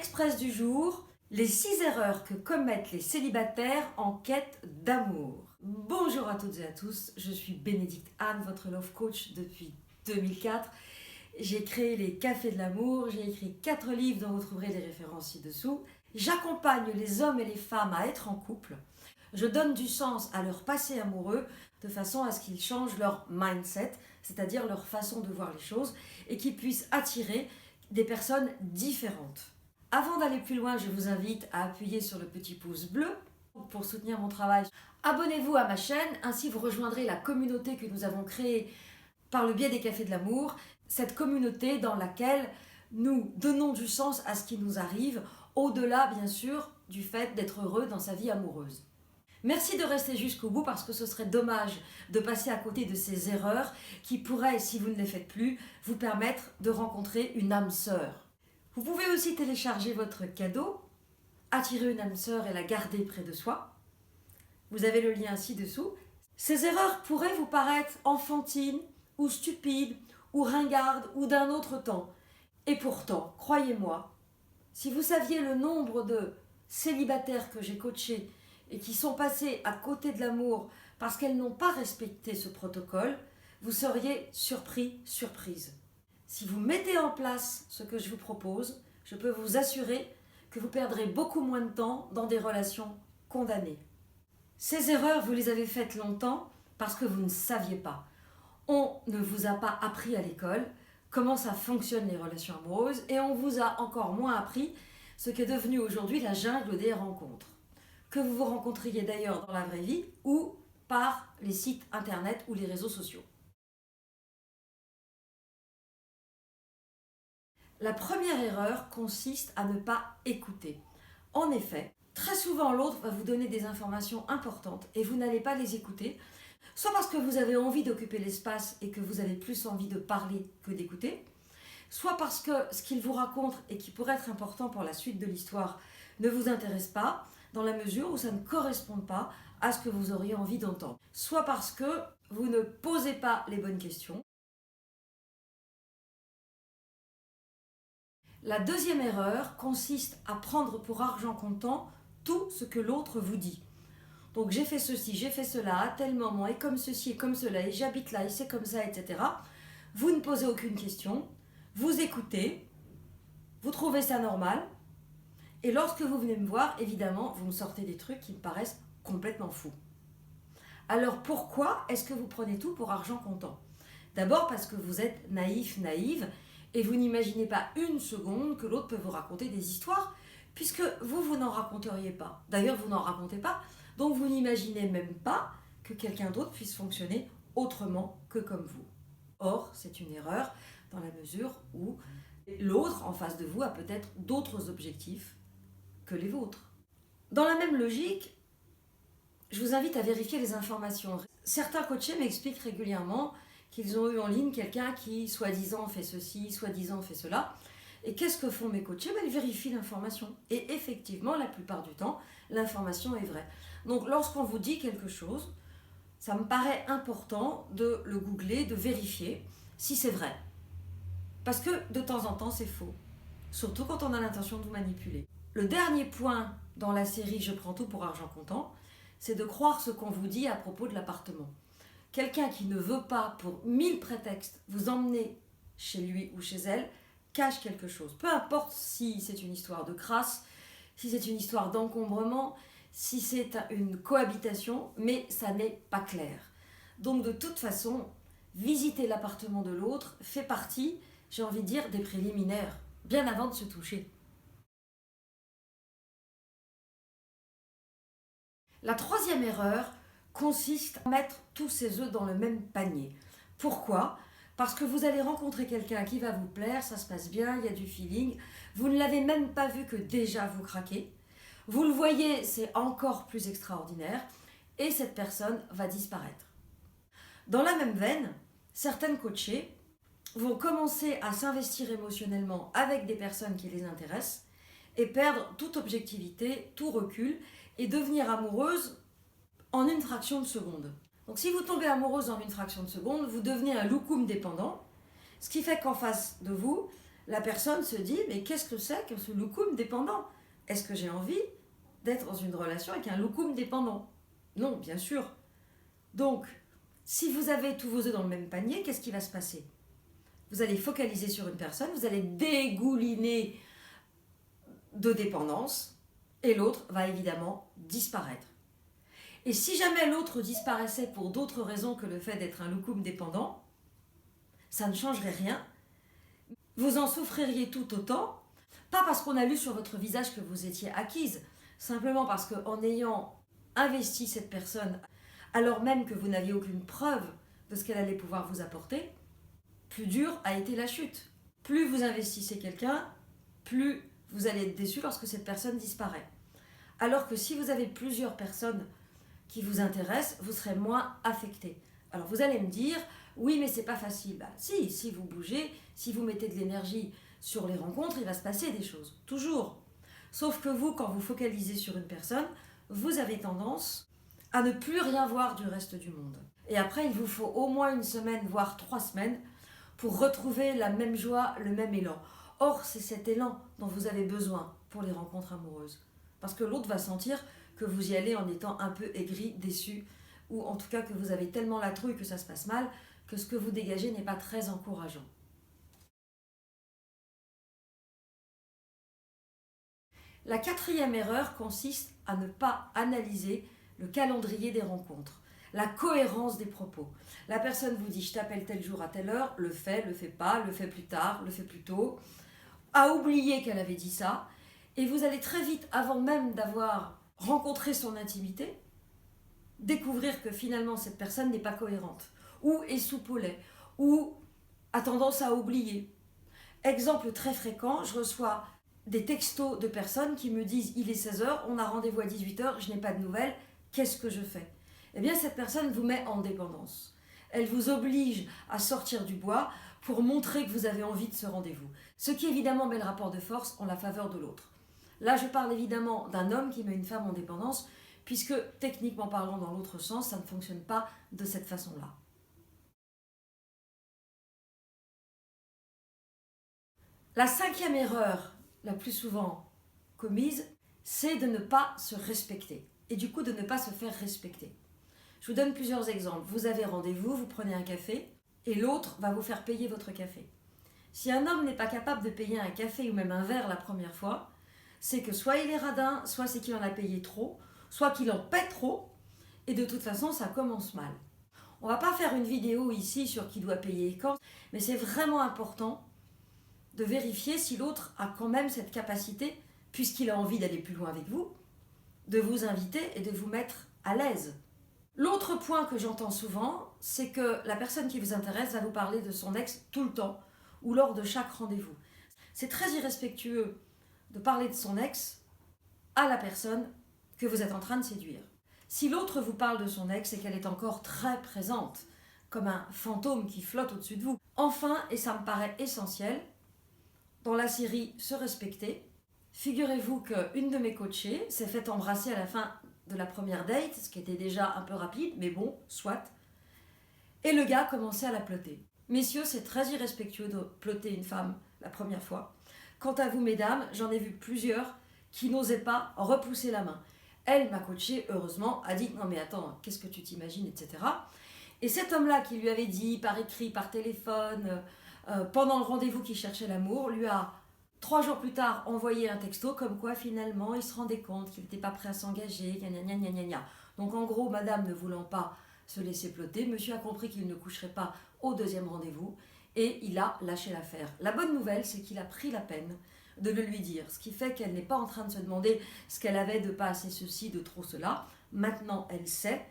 Express du jour, les 6 erreurs que commettent les célibataires en quête d'amour. Bonjour à toutes et à tous, je suis Bénédicte Anne, votre love coach depuis 2004. J'ai créé les Cafés de l'amour, j'ai écrit 4 livres dont vous trouverez les références ci-dessous. J'accompagne les hommes et les femmes à être en couple. Je donne du sens à leur passé amoureux de façon à ce qu'ils changent leur mindset, c'est-à-dire leur façon de voir les choses, et qu'ils puissent attirer des personnes différentes. Avant d'aller plus loin, je vous invite à appuyer sur le petit pouce bleu pour soutenir mon travail. Abonnez-vous à ma chaîne, ainsi vous rejoindrez la communauté que nous avons créée par le biais des Cafés de l'amour, cette communauté dans laquelle nous donnons du sens à ce qui nous arrive, au-delà bien sûr du fait d'être heureux dans sa vie amoureuse. Merci de rester jusqu'au bout parce que ce serait dommage de passer à côté de ces erreurs qui pourraient, si vous ne les faites plus, vous permettre de rencontrer une âme sœur. Vous pouvez aussi télécharger votre cadeau, attirer une âme sœur et la garder près de soi. Vous avez le lien ci-dessous. Ces erreurs pourraient vous paraître enfantines ou stupides ou ringardes ou d'un autre temps. Et pourtant, croyez-moi, si vous saviez le nombre de célibataires que j'ai coachés et qui sont passés à côté de l'amour parce qu'elles n'ont pas respecté ce protocole, vous seriez surpris, surprise. Si vous mettez en place ce que je vous propose, je peux vous assurer que vous perdrez beaucoup moins de temps dans des relations condamnées. Ces erreurs, vous les avez faites longtemps parce que vous ne saviez pas. On ne vous a pas appris à l'école comment ça fonctionne les relations amoureuses et on vous a encore moins appris ce qu'est devenu aujourd'hui la jungle des rencontres. Que vous vous rencontriez d'ailleurs dans la vraie vie ou par les sites internet ou les réseaux sociaux. La première erreur consiste à ne pas écouter. En effet, très souvent l'autre va vous donner des informations importantes et vous n'allez pas les écouter, soit parce que vous avez envie d'occuper l'espace et que vous avez plus envie de parler que d'écouter, soit parce que ce qu'il vous raconte et qui pourrait être important pour la suite de l'histoire ne vous intéresse pas, dans la mesure où ça ne correspond pas à ce que vous auriez envie d'entendre. Soit parce que vous ne posez pas les bonnes questions. La deuxième erreur consiste à prendre pour argent comptant tout ce que l'autre vous dit. Donc j'ai fait ceci, j'ai fait cela à tel moment, et comme ceci et comme cela, et j'habite là, et c'est comme ça, etc. Vous ne posez aucune question, vous écoutez, vous trouvez ça normal, et lorsque vous venez me voir, évidemment, vous me sortez des trucs qui me paraissent complètement fous. Alors pourquoi est-ce que vous prenez tout pour argent comptant ? D'abord parce que vous êtes naïf, naïve, et vous n'imaginez pas une seconde que l'autre peut vous raconter des histoires, puisque vous n'en raconteriez pas. D'ailleurs, vous n'en racontez pas, donc vous n'imaginez même pas que quelqu'un d'autre puisse fonctionner autrement que comme vous. Or, c'est une erreur dans la mesure où l'autre en face de vous a peut-être d'autres objectifs que les vôtres. Dans la même logique, je vous invite à vérifier les informations. Certains coachés m'expliquent régulièrement qu'ils ont eu en ligne quelqu'un qui, soi-disant, fait ceci, soi-disant, fait cela. Et qu'est-ce que font mes coachés ? Ils vérifient l'information. Et effectivement, la plupart du temps, l'information est vraie. Donc, lorsqu'on vous dit quelque chose, ça me paraît important de le googler, de vérifier si c'est vrai. Parce que, de temps en temps, c'est faux. Surtout quand on a l'intention de vous manipuler. Le dernier point dans la série « Je prends tout pour argent comptant », c'est de croire ce qu'on vous dit à propos de l'appartement. Quelqu'un qui ne veut pas, pour 1000 prétextes, vous emmener chez lui ou chez elle, cache quelque chose. Peu importe si c'est une histoire de crasse, si c'est une histoire d'encombrement, si c'est une cohabitation, mais ça n'est pas clair. Donc de toute façon, visiter l'appartement de l'autre fait partie, j'ai envie de dire, des préliminaires, bien avant de se toucher. La troisième erreur consiste à mettre tous ses œufs dans le même panier. Pourquoi ? Parce que vous allez rencontrer quelqu'un qui va vous plaire, ça se passe bien, il y a du feeling, vous ne l'avez même pas vu que déjà vous craquez, vous le voyez, c'est encore plus extraordinaire, et cette personne va disparaître. Dans la même veine, certaines coachées vont commencer à s'investir émotionnellement avec des personnes qui les intéressent et perdre toute objectivité, tout recul, et devenir amoureuses en une fraction de seconde. Donc si vous tombez amoureuse en une fraction de seconde, vous devenez un loukoum dépendant, ce qui fait qu'en face de vous, la personne se dit, mais qu'est-ce que c'est que ce loukoum dépendant? Est-ce que j'ai envie d'être dans une relation avec un loukoum dépendant? Non, bien sûr. Donc, si vous avez tous vos œufs dans le même panier, qu'est-ce qui va se passer? Vous allez focaliser sur une personne, vous allez dégouliner de dépendance, et l'autre va évidemment disparaître. Et si jamais l'autre disparaissait pour d'autres raisons que le fait d'être un loukoum dépendant, ça ne changerait rien. Vous en souffririez tout autant, pas parce qu'on a lu sur votre visage que vous étiez acquise, simplement parce qu'en ayant investi cette personne, alors même que vous n'aviez aucune preuve de ce qu'elle allait pouvoir vous apporter, plus dure a été la chute. Plus vous investissez quelqu'un, plus vous allez être déçu lorsque cette personne disparaît. Alors que si vous avez plusieurs personnes qui vous intéressent, vous serez moins affecté. Alors vous allez me dire, oui mais c'est pas facile. Bah, si vous bougez, si vous mettez de l'énergie sur les rencontres, il va se passer des choses, toujours. Sauf que vous, quand vous focalisez sur une personne, vous avez tendance à ne plus rien voir du reste du monde. Et après, il vous faut au moins une semaine, voire 3 semaines, pour retrouver la même joie, le même élan. Or, c'est cet élan dont vous avez besoin pour les rencontres amoureuses. Parce que l'autre va sentir que vous y allez en étant un peu aigri, déçu, ou en tout cas que vous avez tellement la trouille que ça se passe mal, que ce que vous dégagez n'est pas très encourageant. La 4e erreur consiste à ne pas analyser le calendrier des rencontres, la cohérence des propos. La personne vous dit « je t'appelle tel jour à telle heure », le fait pas, le fait plus tard, le fait plus tôt, a oublié qu'elle avait dit ça, et vous allez très vite, avant même d'avoir rencontré son intimité, découvrir que finalement cette personne n'est pas cohérente, ou est sous paulet, ou a tendance à oublier. Exemple très fréquent, je reçois des textos de personnes qui me disent « il est 16h, on a rendez-vous à 18h, je n'ai pas de nouvelles, qu'est-ce que je fais ?» Eh bien cette personne vous met en dépendance. Elle vous oblige à sortir du bois pour montrer que vous avez envie de ce rendez-vous. Ce qui évidemment met le rapport de force en la faveur de l'autre. Là je parle évidemment d'un homme qui met une femme en dépendance, puisque techniquement parlant dans l'autre sens, ça ne fonctionne pas de cette façon-là. La 5e erreur la plus souvent commise, c'est de ne pas se respecter et du coup de ne pas se faire respecter. Je vous donne plusieurs exemples. Vous avez rendez-vous, vous prenez un café et l'autre va vous faire payer votre café. Si un homme n'est pas capable de payer un café ou même un verre la première fois, c'est que soit il est radin, soit c'est qu'il en a payé trop, soit qu'il en paie trop, et de toute façon ça commence mal. On va pas faire une vidéo ici sur qui doit payer et quand, mais c'est vraiment important de vérifier si l'autre a quand même cette capacité, puisqu'il a envie d'aller plus loin avec vous, de vous inviter et de vous mettre à l'aise. L'autre point que j'entends souvent, c'est que la personne qui vous intéresse va vous parler de son ex tout le temps ou lors de chaque rendez-vous. C'est très irrespectueux de parler de son ex à la personne que vous êtes en train de séduire. Si l'autre vous parle de son ex, c'est qu'elle est encore très présente, comme un fantôme qui flotte au-dessus de vous. Enfin, et ça me paraît essentiel, dans la série Se respecter, figurez-vous qu'une de mes coachées s'est fait embrasser à la fin de la première date, ce qui était déjà un peu rapide, mais bon, soit. Et le gars commençait à la ploter. Messieurs, c'est très irrespectueux de ploter une femme la première fois. Quant à vous, mesdames, j'en ai vu plusieurs qui n'osaient pas repousser la main. Elle, ma coachée, heureusement, a dit « Non mais attends, qu'est-ce que tu t'imagines ?» etc. Et cet homme-là qui lui avait dit par écrit, par téléphone, pendant le rendez-vous qu'il cherchait l'amour, lui a 3 jours plus tard envoyé un texto comme quoi finalement il se rendait compte qu'il n'était pas prêt à s'engager, gna gna gna gna gna. Donc en gros, madame ne voulant pas se laisser ploter, monsieur a compris qu'il ne coucherait pas au 2e rendez-vous et il a lâché l'affaire. La bonne nouvelle, c'est qu'il a pris la peine de le lui dire, ce qui fait qu'elle n'est pas en train de se demander ce qu'elle avait de pas assez ceci, de trop cela. Maintenant, elle sait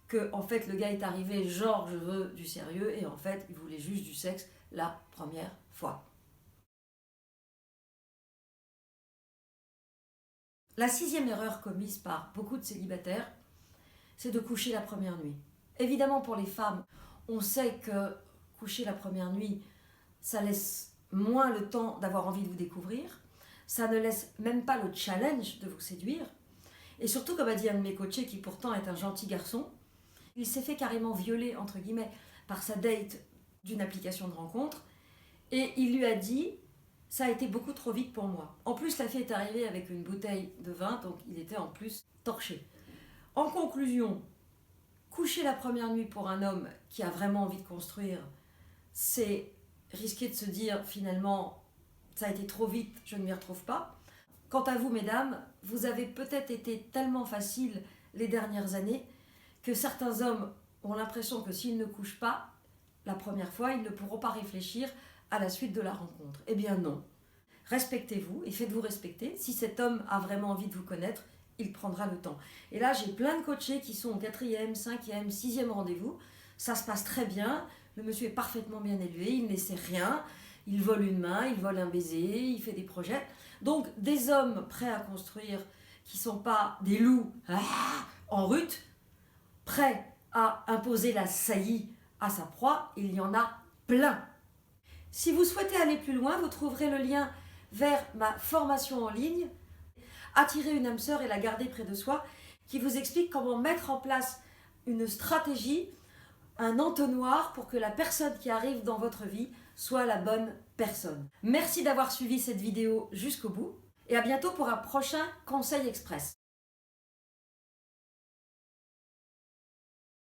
que en fait le gars est arrivé genre je veux du sérieux et en fait il voulait juste du sexe la première fois. La 6e erreur commise par beaucoup de célibataires, c'est de coucher la première nuit. Évidemment pour les femmes, on sait que coucher la première nuit, ça laisse moins le temps d'avoir envie de vous découvrir, ça ne laisse même pas le challenge de vous séduire. Et surtout, comme a dit un de mes coachés, qui pourtant est un gentil garçon, il s'est fait carrément violer, entre guillemets, par sa date d'une application de rencontre. Et il lui a dit, ça a été beaucoup trop vite pour moi. En plus, la fille est arrivée avec une bouteille de vin, donc il était en plus torché. En conclusion, coucher la première nuit pour un homme qui a vraiment envie de construire, c'est risquer de se dire finalement, ça a été trop vite, je ne m'y retrouve pas. Quant à vous, mesdames, vous avez peut-être été tellement facile les dernières années que certains hommes ont l'impression que s'ils ne couchent pas la première fois, ils ne pourront pas réfléchir à la suite de la rencontre. Eh bien non. Respectez-vous et faites-vous respecter. Si cet homme a vraiment envie de vous connaître, il prendra le temps. Et là, j'ai plein de coachés qui sont au 4e, 5e, 6e rendez-vous. Ça se passe très bien. Le monsieur est parfaitement bien élevé, il ne sait rien. Il vole une main, il vole un baiser, il fait des projets. Donc, des hommes prêts à construire, qui ne sont pas des loups en rut, prêts à imposer la saillie à sa proie, il y en a plein. Si vous souhaitez aller plus loin, vous trouverez le lien vers ma formation en ligne, Attirer une âme sœur et la garder près de soi, qui vous explique comment mettre en place une stratégie, un entonnoir pour que la personne qui arrive dans votre vie soit la bonne personne. Merci d'avoir suivi cette vidéo jusqu'au bout et à bientôt pour un prochain Conseil Express.